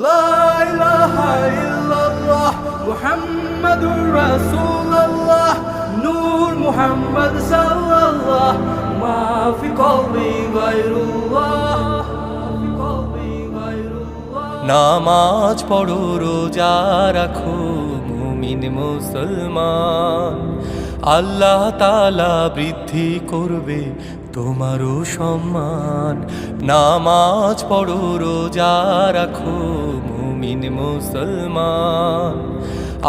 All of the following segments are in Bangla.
লা ইলাহা ইল্লাল্লাহ মুহাম্মাদুর রাসূলুল্লাহ নূর মুহাম্মদ সাল্লাল্লাহ মা ফি কলবি গায়রুল্লাহ। নামাজ পড়ো রোজা রাখো মুমিন মুসলমান, আল্লাহ তাআলা বৃদ্ধি করবে তোমারও সম্মান। নামাজ পড়ো রোজা রাখো মুমিন মুসলমান,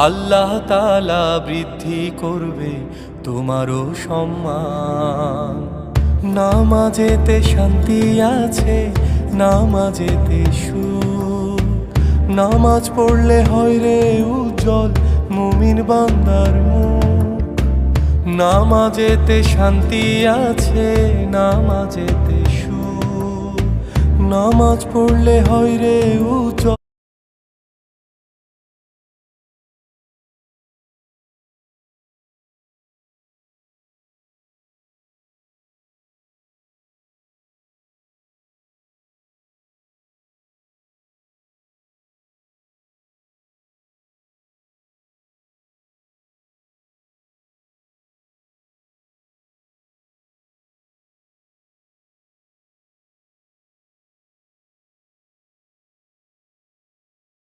আল্লাহ তাআলা বৃদ্ধি করবে তোমারও সম্মান। নামাজেতে শান্তি আছে, নামাজেতে সুখ, নামাজ পড়লে হয় রে উজ্জ্বল মুমিন বান্দার মুখ। নামাজেতে শান্তি আছে, নামাজেতে সুখ, নামাজ পড়লে হয় রে উজ্জ্বল।